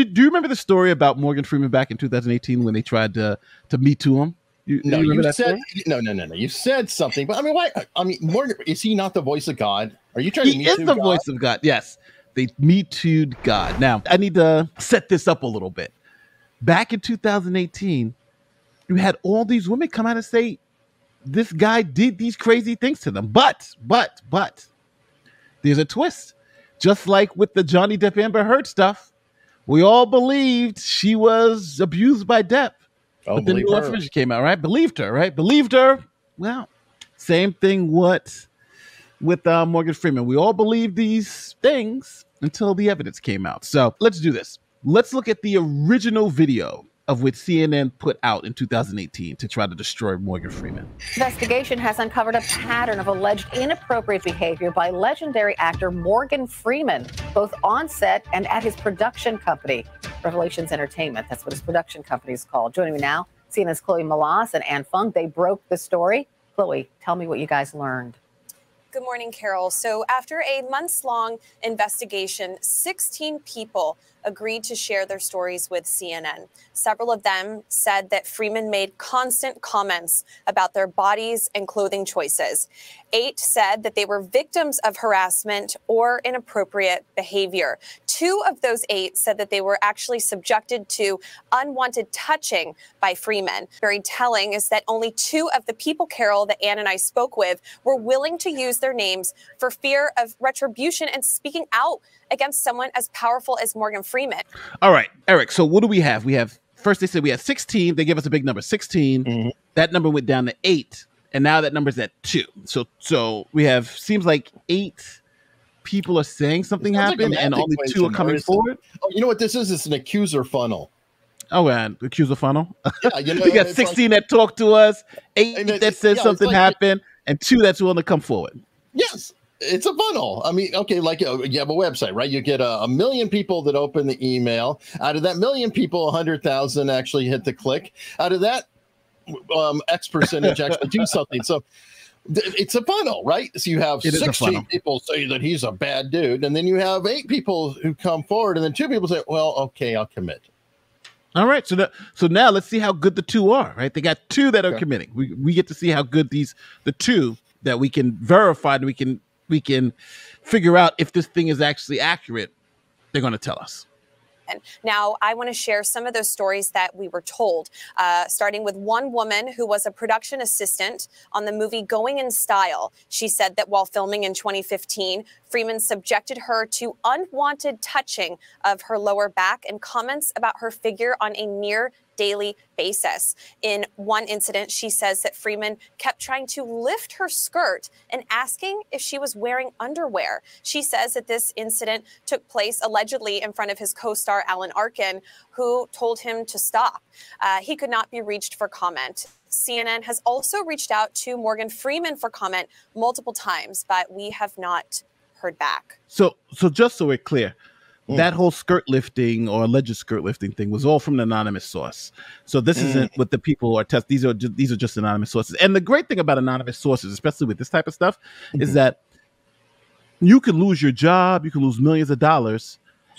Do you remember the story about Morgan Freeman back in 2018 when they tried to Me Too him? You said no. You said something, but I mean, why? I mean, Morgan, is he not the voice of God? Are you trying to Me Too God? He is the voice of God. Yes, they Me Too'd God. Now, I need to set this up a little bit. Back in 2018, you had all these women come out and say this guy did these crazy things to them. But there's a twist. Just like with the Johnny Depp Amber Heard stuff, we all believed she was abused by Depp. Oh, but then new information came out, right? Believed her, right? Believed her. Well, same thing with Morgan Freeman. We all believed these things until the evidence came out. So let's do this. Let's look at the original video of which CNN put out in 2018 to try to destroy Morgan Freeman. Investigation has uncovered a pattern of alleged inappropriate behavior by legendary actor Morgan Freeman, both on set and at his production company, Revelations Entertainment. That's what his production company is called. Joining me now, CNN's Chloe Malas and Ann Fung. They broke the story. Chloe, tell me what you guys learned. Good morning, Carol. So after a months-long investigation, 16 people agreed to share their stories with CNN. Several of them said that Freeman made constant comments about their bodies and clothing choices. 8 said that they were victims of harassment or inappropriate behavior. 2 of those 8 said that they were actually subjected to unwanted touching by Freeman. Very telling is that only 2 of the people, Carol, that Ann and I spoke with were willing to use their names for fear of retribution and speaking out against someone as powerful as Morgan Freeman. All right, Eric, so what do we have? We have, first they said we had 16. They gave us a big number, 16. Mm-hmm. That number went down to 8. And now that number's at 2. So we have, seems like 8 people are saying something happened and only 2 are coming forward. Oh, you know what this is? It's an accuser funnel. Oh, and accuser funnel. Yeah, you know, we got 16 that talked to us, 8 that said something happened, and 2 that's willing to come forward. Yes, it's a funnel. I mean, okay, like you have a website, right? You get a million people that open the email. Out of that million people, 100,000 actually hit the click. Out of that, X percentage actually do something. So it's a funnel, right? So you have 16 people say that he's a bad dude, and then you have 8 people who come forward, and then 2 people say, well, okay, I'll commit. All right, so now let's see how good the 2 are, right? They got 2 that are committing. We get to see how good the 2 that we can verify, and we can figure out if this thing is actually accurate. They're going to tell us. Now, I want to share some of those stories that we were told, starting with one woman who was a production assistant on the movie Going in Style. She said that while filming in 2015, Freeman subjected her to unwanted touching of her lower back and comments about her figure on a near daily basis. In one incident, she says that Freeman kept trying to lift her skirt and asking if she was wearing underwear. She says that this incident took place allegedly in front of his co-star Alan Arkin, who told him to stop. He could not be reached for comment. CNN has also reached out to Morgan Freeman for comment multiple times, but we have not heard back. So just so we're clear, that whole skirt lifting or alleged skirt lifting thing was all from an anonymous source. So this isn't what the people are testing. These are just anonymous sources. And the great thing about anonymous sources, especially with this type of stuff, is that you can lose your job, you can lose millions of dollars,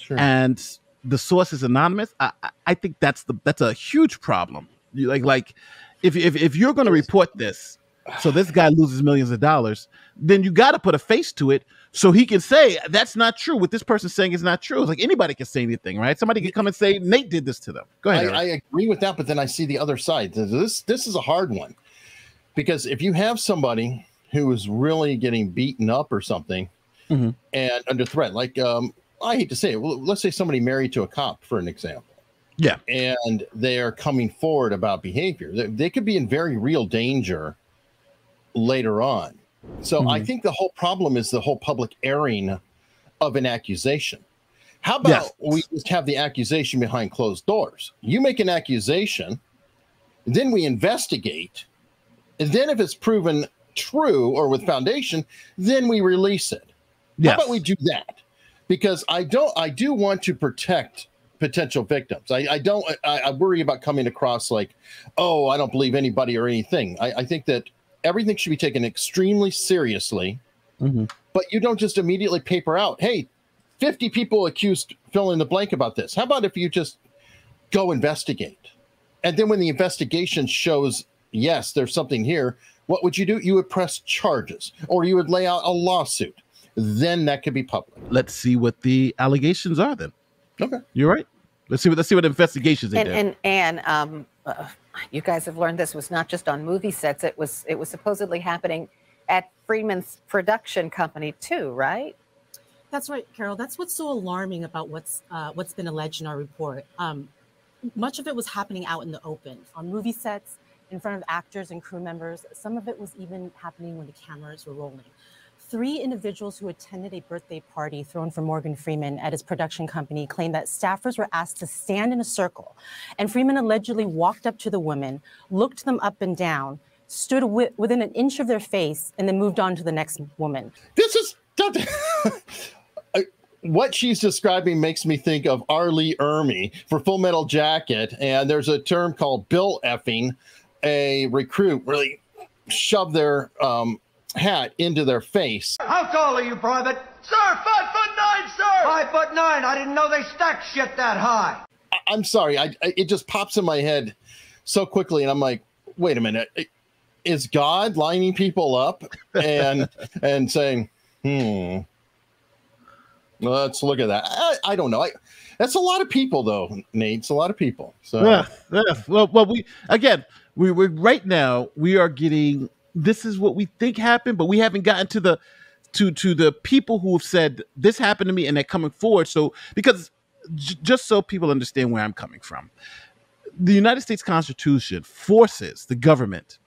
and the source is anonymous. I think that's a huge problem. Like if you're going to report this, so this guy loses millions of dollars, then you got to put a face to it so he can say that's not true. What this person's saying is not true. It's like anybody can say anything, right? Somebody can come and say Nate did this to them. Go ahead. I agree with that, but then I see the other side. This is a hard one, because if you have somebody who is really getting beaten up or something and under threat, like I hate to say it, well, let's say somebody married to a cop, for an example. Yeah, and they are coming forward about behavior. They could be in very real danger later on. So I think the whole problem is the whole public airing of an accusation. How about we just have the accusation behind closed doors? You make an accusation, then we investigate, and then if it's proven true or with foundation, then we release it. How about we do that? Because I do want to protect potential victims. I worry about coming across like, oh, I don't believe anybody or anything. I think that everything should be taken extremely seriously, but you don't just immediately paper out, hey, 50 people accused fill in the blank about this. How about if you just go investigate? And then when the investigation shows, yes, there's something here, what would you do? You would press charges, or you would lay out a lawsuit. Then that could be public. Let's see what the allegations are then. Okay. You're right. Let's see what investigations they did. And you guys have learned this was not just on movie sets. It was supposedly happening at Freeman's production company too, right? That's right, Carol. That's what's so alarming about what's been alleged in our report. Much of it was happening out in the open, on movie sets, in front of actors and crew members. Some of it was even happening when the cameras were rolling. 3 individuals who attended a birthday party thrown for Morgan Freeman at his production company claimed that staffers were asked to stand in a circle, and Freeman allegedly walked up to the women, looked them up and down, stood within an inch of their face, and then moved on to the next woman. This is what she's describing makes me think of R. Lee Ermey for Full Metal Jacket, and there's a term called bill effing. A recruit really shoved their hat into their face. How tall are you, Private? Sir, 5'9", sir! 5'9". I didn't know they stacked shit that high. I'm sorry. It just pops in my head so quickly, and I'm like, wait a minute. Is God lining people up and saying, let's look at that? I don't know. That's a lot of people, though, Nate. It's a lot of people. So yeah. Well, we're right now we are getting. This is what we think happened, but we haven't gotten to the people who have said this happened to me and they're coming forward. So because just so people understand where I'm coming from, the United States Constitution forces the government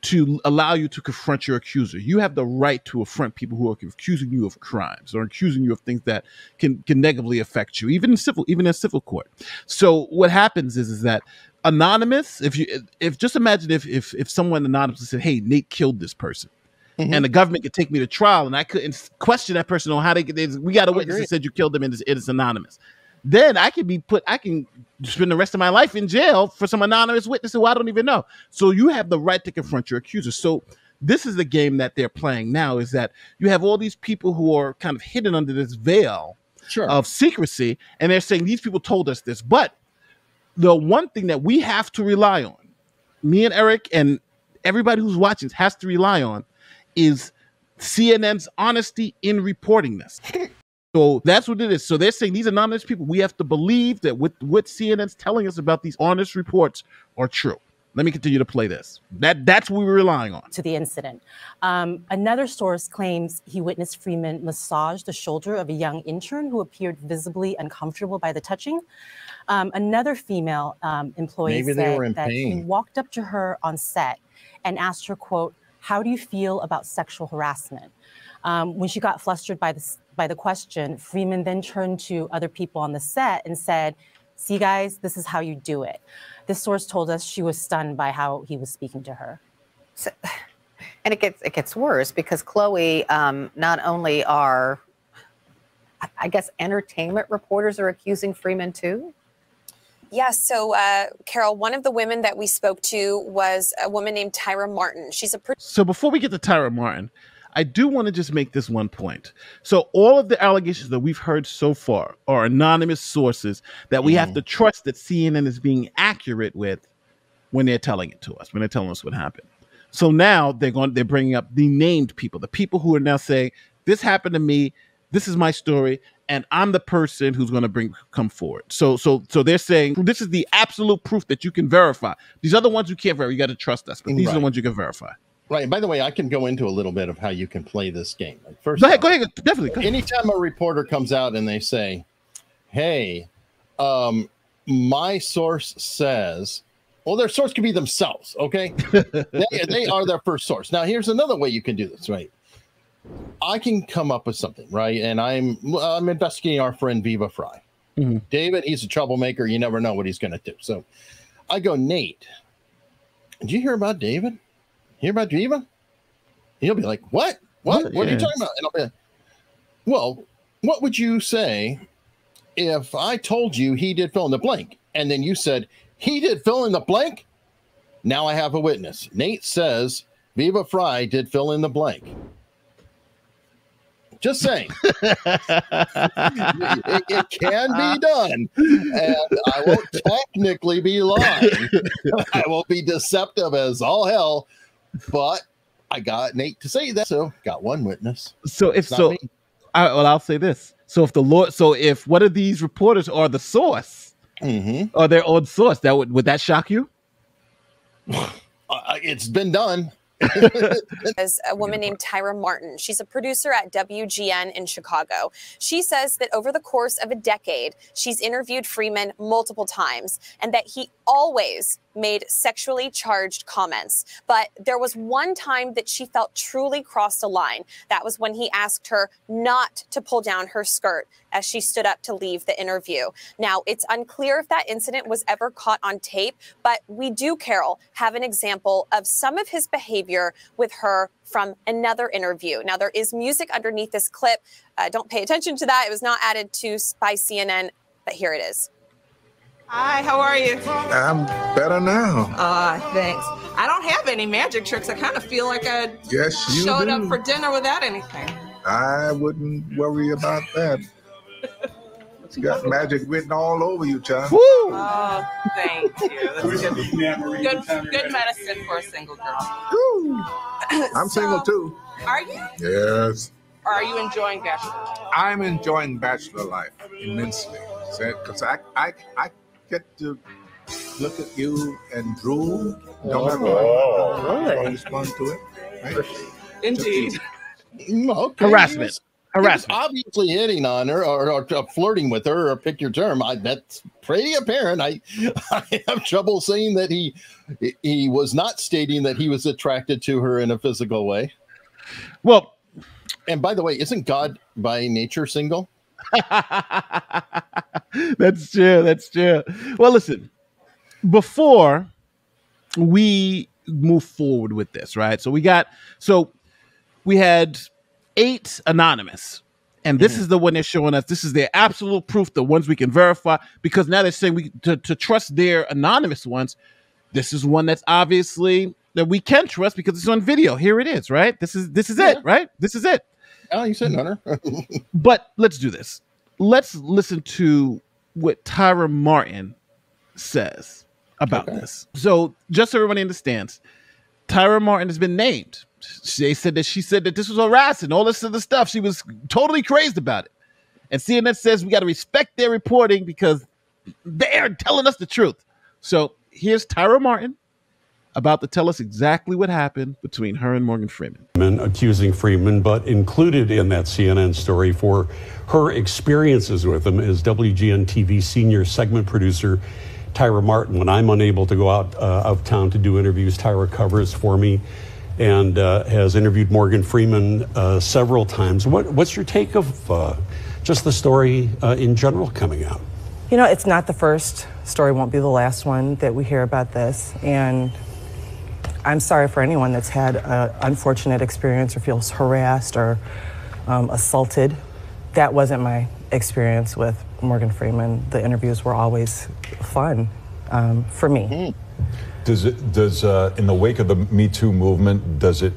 to allow you to confront your accuser. You have the right to affront people who are accusing you of crimes or accusing you of things that can negatively affect you, even in civil court. So what happens is that anonymous, if just imagine if someone anonymously said, "Hey, Nate killed this person," and the government could take me to trial, and I couldn't question that person on how we got a witness that said you killed him, and it's anonymous. Then I can spend the rest of my life in jail for some anonymous witness who I don't even know. So you have the right to confront your accuser. So this is the game that they're playing now, is that you have all these people who are kind of hidden under this veil of secrecy, and they're saying these people told us this. But the one thing that we have to rely on, me and Eric and everybody who's watching has to rely on, is CNN's honesty in reporting this. So that's what it is. So they're saying these anonymous people, we have to believe that what CNN's telling us about these honest reports are true. Let me continue to play this. That's what we're relying on. To the incident. Another source claims he witnessed Freeman massage the shoulder of a young intern who appeared visibly uncomfortable by the touching. Another female employee said that he walked up to her on set and asked her, quote, "How do you feel about sexual harassment?" When she got flustered by the question, Freeman then turned to other people on the set and said, "See, guys, this is how you do it." This source told us she was stunned by how he was speaking to her. So, and it gets worse because Chloe, not only are, I guess, entertainment reporters are accusing Freeman too. Yes. So, Carol, one of the women that we spoke to was a woman named Tyra Martin. So before we get to Tyra Martin, I do want to just make this one point. So all of the allegations that we've heard so far are anonymous sources that we have to trust that CNN is being accurate with when they're telling it to us, when they're telling us what happened. So now they're bringing up the named people, the people who are now saying, this happened to me, this is my story, and I'm the person who's going to come forward. So they're saying this is the absolute proof that you can verify. These other ones you can't verify. You got to trust us, but these are the ones you can verify. Right. By the way, I can go into a little bit of how you can play this game. Like first, go ahead, definitely. Go ahead. Anytime a reporter comes out and they say, "Hey, my source says," well, their source could be themselves. Okay, they are their first source. Now, here's another way you can do this. Right, I can come up with something. Right, and I'm investigating our friend Viva Fry. David, he's a troublemaker. You never know what he's going to do. So I go, Nate, did you hear about David? Hear about Viva? And he'll be like, what? What are you talking about? And I'll be like, well, what would you say if I told you he did fill in the blank? And then you said, he did fill in the blank? Now I have a witness. Nate says Viva Fry did fill in the blank. Just saying. it can be done. And I won't technically be lying. I won't be deceptive as all hell. But I got Nate to say that, so got one witness. So I'll say this. So if one of these reporters are the source, or their own source, would that shock you? It's been done. As a woman named Tyra Martin. She's a producer at WGN in Chicago. She says that over the course of a decade, she's interviewed Freeman multiple times and that he always made sexually charged comments. But there was one time that she felt truly crossed a line. That was when he asked her not to pull down her skirt as she stood up to leave the interview. Now, it's unclear if that incident was ever caught on tape, but we do, Carol, have an example of some of his behavior with her from another interview. Now, there is music underneath this clip. Don't pay attention to that. It was not added to by CNN, but here it is. Hi, how are you? I'm better now. Thanks. I don't have any magic tricks. I kind of feel like I showed up for dinner without anything. I wouldn't worry about that. You got magic written all over you, child. Woo! Oh, thank you. That's good medicine for a single girl. I'm single too. Are you? Yes. Or are you enjoying bachelor? I'm enjoying bachelor life immensely. Because I get to look at you and drool. Don't have to respond to it. Right? Indeed. Okay. Harassment. He's obviously hitting on her or flirting with her, or pick your term. That's pretty apparent. I have trouble saying that he was not stating that he was attracted to her in a physical way. Well, and by the way, isn't God by nature single? That's true. That's true. Well, listen, before we move forward with this, right? So we had 8 anonymous, and this is the one they're showing us. This is their absolute proof, the ones we can verify, because now they're saying to trust their anonymous ones. This is one that's obviously that we can trust because it's on video. Here it is, right? This is it, right? This is it. Oh, you said Hunter. But let's do this. Let's listen to what Tyra Martin says about this. So just so everybody understands, Tyra Martin has been named. She said that this was harassing, all this other stuff. She was totally crazed about it. And CNN says we got to respect their reporting because they're telling us the truth. So here's Tyra Martin about to tell us exactly what happened between her and Morgan Freeman. Accusing Freeman, but included in that CNN story for her experiences with him is WGN TV senior segment producer Tyra Martin. When I'm unable to go out of town to do interviews, Tyra covers for me and has interviewed Morgan Freeman several times. What's your take of just the story in general coming out? You know, it's not the first story, won't be the last one that we hear about this. And I'm sorry for anyone that's had an unfortunate experience or feels harassed or assaulted. That wasn't my experience with Morgan Freeman. The interviews were always fun for me. Does in the wake of the Me Too movement, does it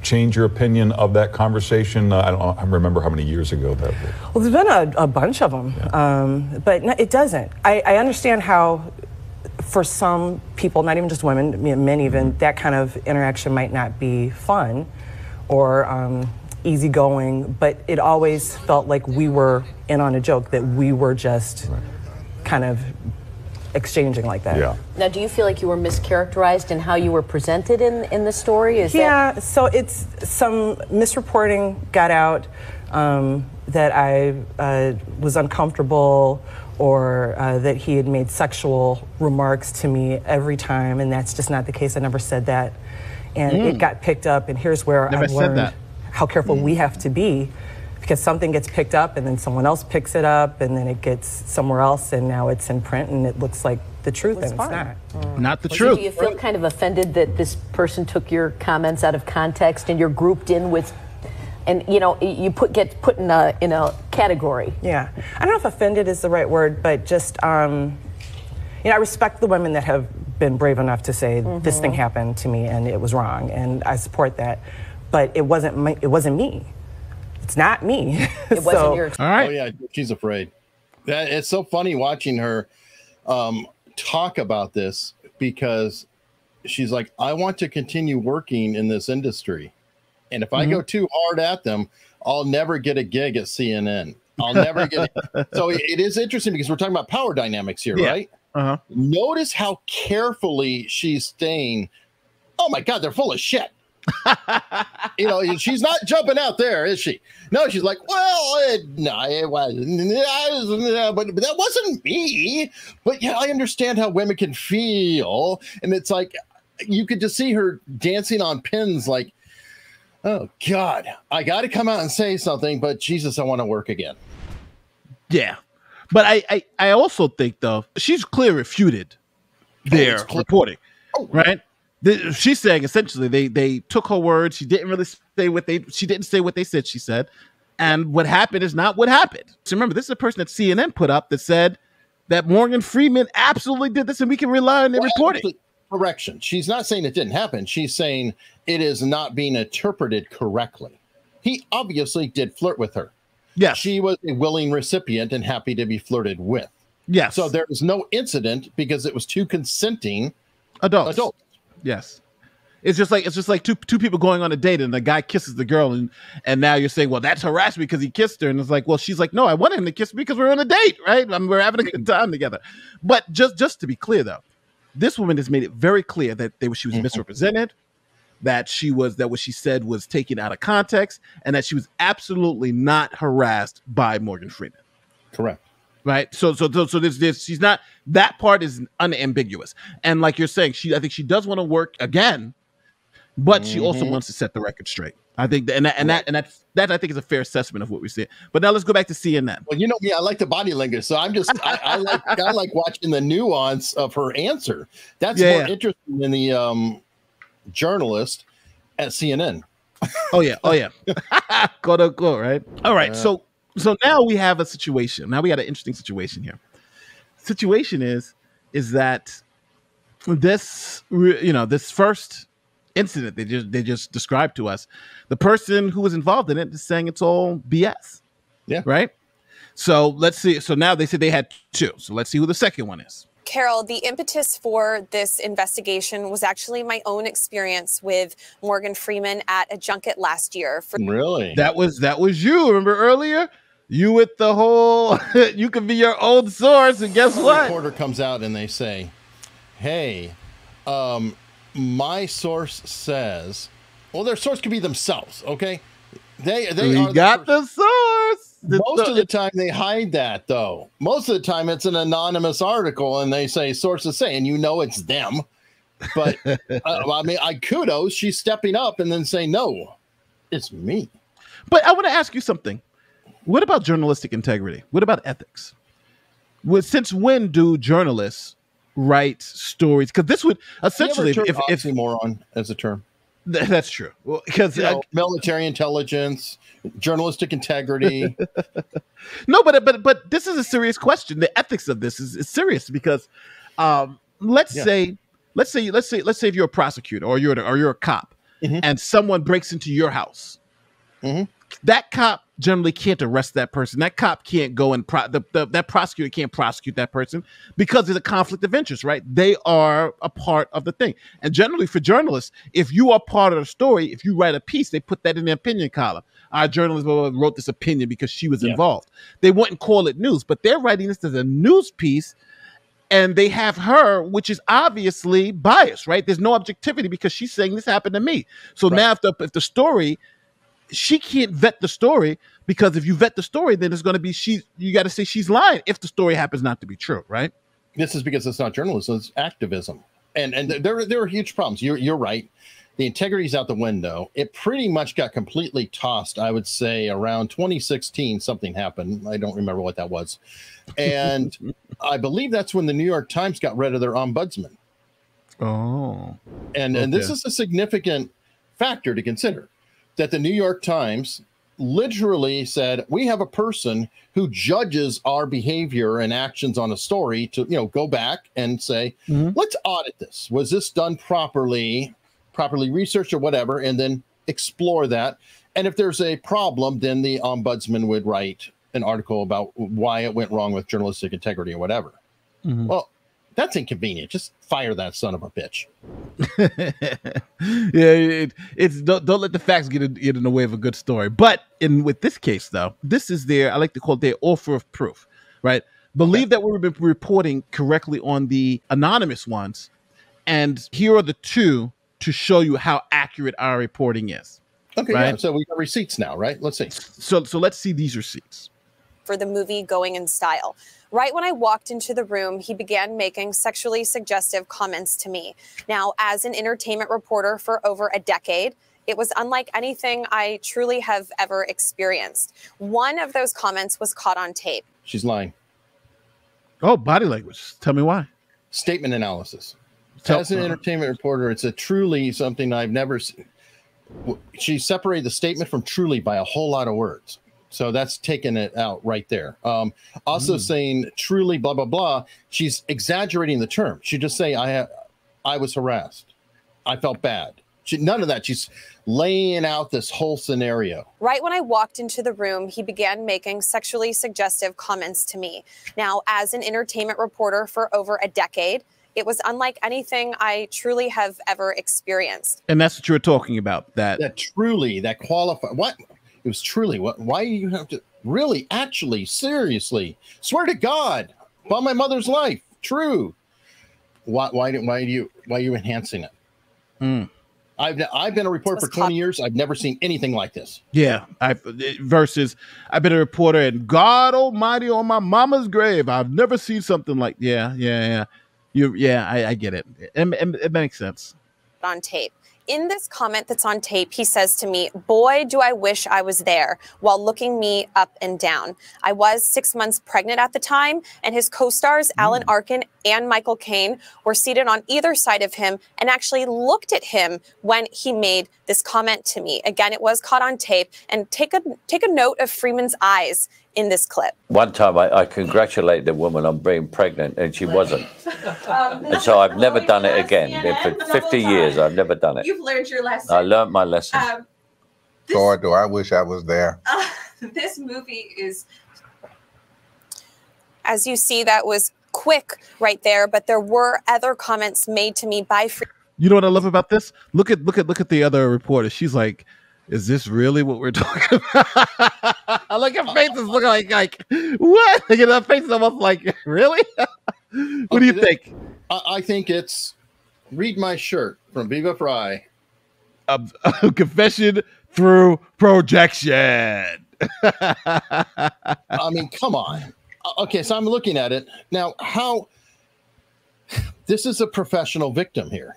change your opinion of that conversation? I remember how many years ago that was. Well, there's been a bunch of them, but no, it doesn't. I understand how, for some people, not even just women, men even, that kind of interaction might not be fun or easygoing, but it always felt like we were in on a joke, that we were just kind of exchanging like that. Yeah. Now, do you feel like you were mischaracterized in how you were presented in the story? So it's some misreporting got out that I was uncomfortable or that he had made sexual remarks to me every time, and that's just not the case. I never said that. And it got picked up, and here's where I've learned how careful we have to be, because something gets picked up and then someone else picks it up and then it gets somewhere else and now it's in print and it looks like the truth and it's not. Not the truth. Do you feel kind of offended that this person took your comments out of context and you're grouped in with, and you know, you get put in a category? Yeah, I don't know if offended is the right word, but just you know, I respect the women that have been brave enough to say this thing happened to me and it was wrong, and I support that. But it wasn't me. it's not me. It wasn't your. All right. Oh yeah, she's afraid. It's so funny watching her talk about this, because she's like, I want to continue working in this industry, and if I go too hard at them, I'll never get a gig at CNN. I'll never get it. So it is interesting because we're talking about power dynamics here, right? Notice how carefully she's staying. Oh my God, they're full of shit. You know, she's not jumping out there, is she? No, she's like, well, no, it wasn't, but that wasn't me. But yeah, I understand how women can feel, and it's like you could just see her dancing on pins, like, oh God, I got to come out and say something, but Jesus, I want to work again. Yeah, but I also think though she's clearly refuted their reporting, right? She's saying essentially they took her word. She didn't really say what they said she said, and what happened is not what happened. So remember, this is a person that CNN put up that said that Morgan Freeman absolutely did this, and we can rely on their reporting. Correction. She's not saying it didn't happen. She's saying it is not being interpreted correctly. He obviously did flirt with her. Yes. She was a willing recipient and happy to be flirted with. Yes. So there was no incident because it was two consenting adults. Yes. It's just like two people going on a date and the guy kisses the girl and now you're saying, well, that's harassment because he kissed her. And it's like, well, she's like, no, I wanted him to kiss me because we're on a date, right? We're having a good time together. But just to be clear, though, this woman has made it very clear that she was misrepresented, that what she said was taken out of context, and that she was absolutely not harassed by Morgan Freeman. Correct. Right. So there's she's not, that part is unambiguous. And like you're saying, I think she does want to work again, but she also wants to set the record straight. I think that I think is a fair assessment of what we see. But now let's go back to CNN. Well, you know me, I like the body language, so I'm just I like watching the nuance of her answer. That's more interesting than the journalist at CNN. Oh yeah, quote unquote, right? All right, so now we have a situation. Now we got an interesting situation here. Situation is that this, this first incident they just described to us, the person who was involved in it is saying it's all BS. Yeah. Right. So let's see. So now they said they had two. So let's see who the second one is. Carol, the impetus for this investigation was actually my own experience with Morgan Freeman at a junket last year. Really? That was you. Remember earlier? You with the whole, you could be your own source, and guess what? A reporter comes out and they say, hey, my source says, well, their source could be themselves, okay? They got the source. Most of the time they hide that, though. Most of the time it's an anonymous article and they say sources say, and it's them. But I mean, kudos, she's stepping up and then saying, no, it's me. But I want to ask you something. What about journalistic integrity? What about ethics? Since when do journalists write stories? Because this would essentially, if oxymoron as a term. That's true. Well, because military intelligence, journalistic integrity. No, but this is a serious question. The ethics of this is serious because let's say if you're a prosecutor or you're a cop and someone breaks into your house. That cop generally can't arrest that person. That cop can't go and that prosecutor can't prosecute that person because there's a conflict of interest, right? They are a part of the thing. And generally for journalists, if you are part of the story, if you write a piece, they put that in the opinion column. Our journalist wrote this opinion because she was involved. They wouldn't call it news, but they're writing this as a news piece. And they have her, which is obviously biased, right? There's no objectivity because she's saying this happened to me. So now if the story, she can't vet the story because if you vet the story, then it's going to be you got to say she's lying if the story happens not to be true, right? This is because it's not journalism, it's activism. And there are huge problems. You're right. The integrity's out the window. It pretty much got completely tossed, I would say, around 2016, something happened. I don't remember what that was. And I believe that's when the New York Times got rid of their ombudsman. Oh. And this is a significant factor to consider. That the New York Times literally said, we have a person who judges our behavior and actions on a story to, go back and say, let's audit this. Was this done properly researched or whatever? And then explore that. And if there's a problem, then the ombudsman would write an article about why it went wrong with journalistic integrity or whatever. Mm-hmm. Well, that's inconvenient. Just fire that son of a bitch. Yeah, it's don't let the facts get in the way of a good story. But with this case, though, this is I like to call it their offer of proof, right? Believe that we've been reporting correctly on the anonymous ones, and here are the two to show you how accurate our reporting is. Okay, right? yeah. So we got receipts now, right? Let's see. So let's see these receipts. For the movie Going in Style. Right when I walked into the room, he began making sexually suggestive comments to me. Now, as an entertainment reporter for over a decade, it was unlike anything I truly have ever experienced. One of those comments was caught on tape. She's lying. Oh, body language. Tell me why. Statement analysis. As an entertainment reporter, it's truly something I've never seen. She separated the statement from truly by a whole lot of words. So that's taking it out right there. Also saying truly blah, blah, blah. She's exaggerating the term. She just say, I was harassed. I felt bad. None of that. She's laying out this whole scenario. Right when I walked into the room, he began making sexually suggestive comments to me. Now, as an entertainment reporter for over a decade, it was unlike anything I truly have ever experienced. And that's what you were talking about. That truly, that qualified. What? It was truly. What? Why do you have to really, actually, seriously? Swear to God, by my mother's life, true. Why are you enhancing it? I've been a reporter for 20 years. I've never seen anything like this. Yeah, versus I've been a reporter and God Almighty on my mama's grave. I've never seen something like I get it. It makes sense. On tape. In this comment that's on tape, he says to me, "Boy, do I wish I was there," while looking me up and down. I was 6 months pregnant at the time, and his co-stars, Alan Arkin and Michael Caine, were seated on either side of him and actually looked at him when he made this comment to me. Again, it was caught on tape. And take a note of Freeman's eyes in this clip. One time I congratulated the woman on being pregnant and she wasn't. And so I've never done it again. For 50 years, I've never done it. You've learned your lesson. I learned my lesson. Boy, do I wish I was there. This movie is... As you see, that was quick right there, but there were other comments made to me by Freeman. You know what I love about this? Look at the other reporter. She's like, is this really what we're talking about? Like her face is looking like what? Like her face is almost like, really? What do you think? I think it's read my shirt from Viva Fry. Confession through projection. I mean, come on. Okay, so I'm looking at it now. This is a professional victim here.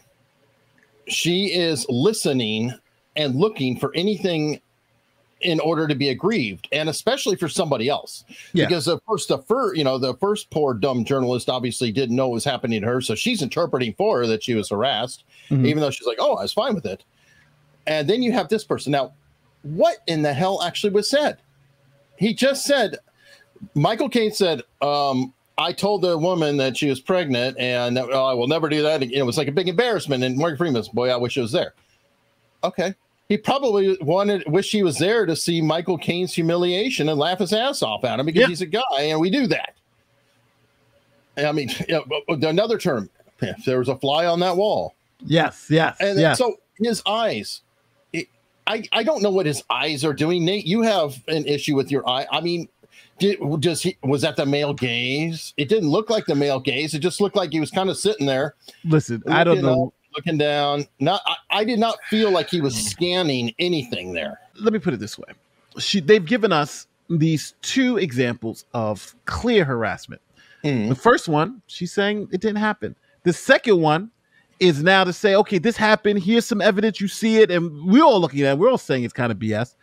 She is listening and looking for anything in order to be aggrieved, and especially for somebody else. Yeah. Because of course the first poor dumb journalist obviously didn't know what was happening to her, so she's interpreting for her that she was harassed, even though she's like, "Oh, I was fine with it." And then you have this person. Now, what in the hell actually was said? He just said, Michael Caine said, I told the woman that she was pregnant, and I will never do that. It was like a big embarrassment. And Morgan Freeman's, boy, I wish I was there. Okay. He probably wish he was there to see Michael Caine's humiliation and laugh his ass off at him because he's a guy, and we do that. I mean, another term, if there was a fly on that wall. Yes. And so his eyes, I don't know what his eyes are doing. Nate, you have an issue with your eye. I mean, was that the male gaze? It didn't look like the male gaze. It just looked like he was kind of sitting there. Listen, I don't know. Looking down. I did not feel like he was scanning anything there. Let me put it this way. They've given us these two examples of clear harassment. The first one, she's saying it didn't happen. The second one is now to say, okay, this happened. Here's some evidence. You see it. And we're all looking at it. We're all saying it's kind of BS.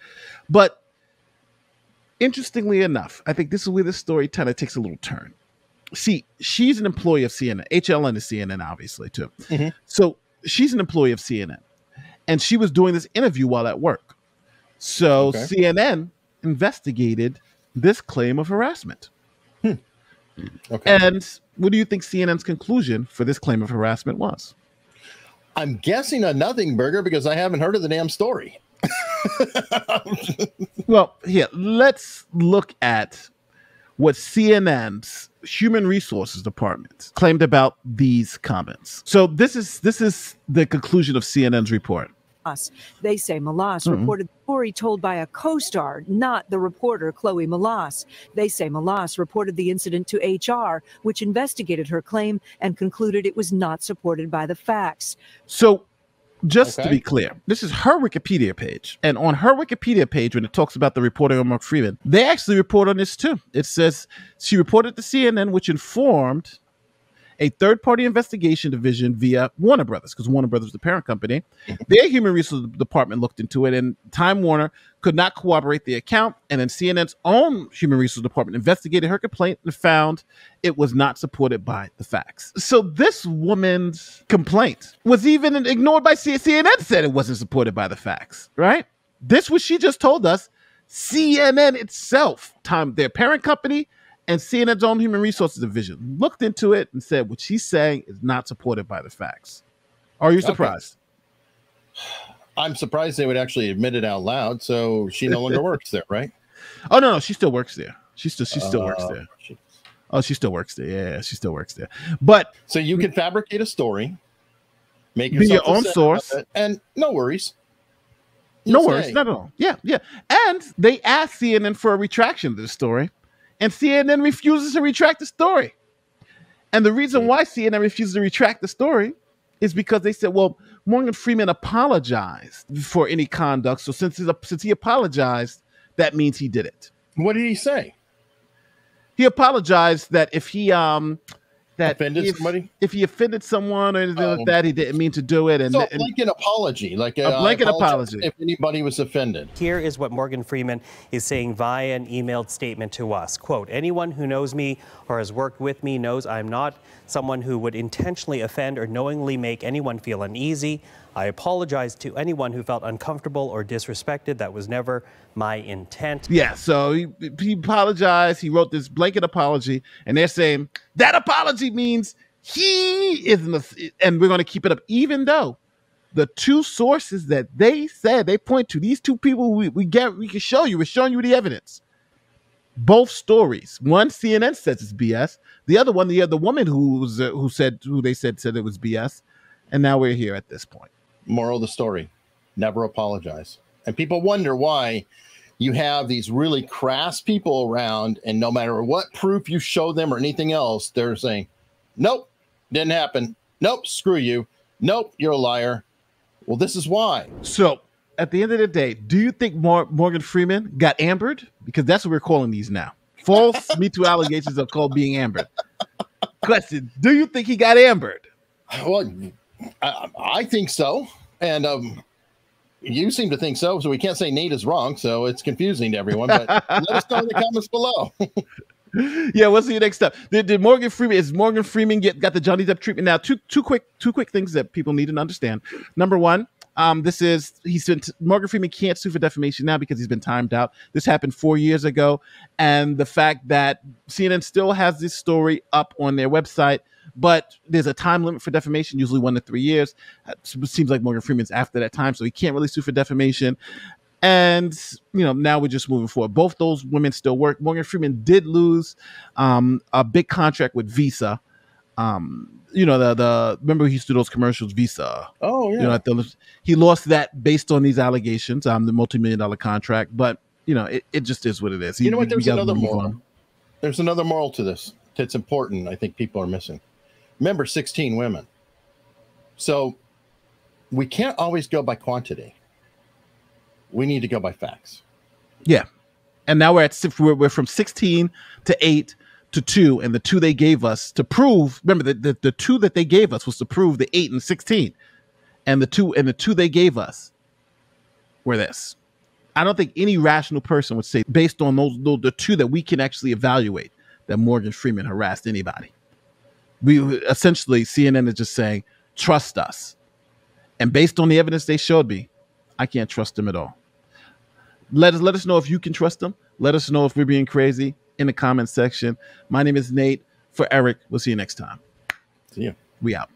But interestingly enough, I think this is where the story kind of takes a little turn. See, she's an employee of CNN. HLN is CNN, obviously, too. So she's an employee of CNN. And she was doing this interview while at work. So CNN investigated this claim of harassment. And what do you think CNN's conclusion for this claim of harassment was? I'm guessing a nothing burger because I haven't heard of the damn story. Well, here, let's look at what CNN's Human Resources Department claimed about these comments. So this is the conclusion of CNN's report. They say Malas reported the story told by a co-star, not the reporter Chloe Malas. They say Malas reported the incident to HR, which investigated her claim and concluded it was not supported by the facts. So just to be clear, this is her Wikipedia page. And on her Wikipedia page, when it talks about the reporting of Morgan Freeman, they actually report on this too. It says she reported to CNN, which informed a third-party investigation division via Warner Brothers, because Warner Brothers is the parent company. Their human resources department looked into it, and Time Warner could not corroborate the account. And then CNN's own human resources department investigated her complaint and found it was not supported by the facts. So this woman's complaint was even ignored by CNN. Said it wasn't supported by the facts, right? This was she just told us. CNN itself, their parent company, and CNN's own human resources division looked into it and said what she's saying is not supported by the facts. Are you surprised? Okay. I'm surprised they would actually admit it out loud. So she no longer works there, right? Oh no, she still works there. She still works there. Oh, she still works there. Yeah, she still works there. But so you can fabricate a story, make be your own source, and no worries. No worries, not at all. Yeah. And they asked CNN for a retraction of this story. And CNN refuses to retract the story. And the reason why CNN refuses to retract the story is because they said, well, Morgan Freeman apologized for any conduct. So since he apologized, that means he did it. What did he say? He apologized that if he offended somebody? If he offended someone or anything like that, he didn't mean to do it. And so like an apology, like a blanket apology. If anybody was offended. Here is what Morgan Freeman is saying via an emailed statement to us. Quote, anyone who knows me or has worked with me knows I'm not someone who would intentionally offend or knowingly make anyone feel uneasy. I apologize to anyone who felt uncomfortable or disrespected. That was never my intent. Yeah, so he apologized. He wrote this blanket apology, and they're saying that apology means he isn't, and we're going to keep it up, even though the two sources that they said they point to, these two people we can show you, we're showing you the evidence. Both stories. One, CNN says it's BS. The other one, the woman who they said it was BS, and now we're here at this point. Moral of the story: never apologize. And people wonder why you have these really crass people around, and no matter what proof you show them or anything else, they're saying, nope, didn't happen. Nope, screw you. Nope, you're a liar. Well, this is why. So at the end of the day, do you think Morgan Freeman got ambered? Because that's what we're calling these now. False Me Too allegations are called being ambered. Question, do you think he got ambered? Well, I think so. And you seem to think so. So we can't say Nate is wrong. So it's confusing to everyone. But let us know in the comments below. Yeah, we'll see you next time. Did Morgan Freeman, is Morgan Freeman got the Johnny Depp treatment? Now, two quick things that people need to understand. Number one, Morgan Freeman can't sue for defamation now because he's been timed out. This happened 4 years ago. And the fact that CNN still has this story up on their website, but there's a time limit for defamation, usually 1 to 3 years. It seems like Morgan Freeman's after that time, so he can't really sue for defamation. And, now we're just moving forward. Both those women still work. Morgan Freeman did lose a big contract with Visa. Remember he used to do those commercials, Visa. Oh, yeah. He lost that based on these allegations, the multi-million-dollar contract. But, it just is what it is. You know what? There's another moral. There's another moral to this. It's important. I think people are missing. Remember, 16 women. So we can't always go by quantity. We need to go by facts. Yeah. And now we're from 16 to 8 to 2. And the 2 they gave us to prove, remember the 2 that they gave us was to prove the 8 and 16. And the two they gave us were this. I don't think any rational person would say, based on the 2 that we can actually evaluate, that Morgan Freeman harassed anybody. Essentially, CNN is just saying, trust us. And based on the evidence they showed me, I can't trust them at all. Let us know if you can trust them. Let us know if we're being crazy in the comment section. My name is Nate. For Eric, we'll see you next time. See ya. We out.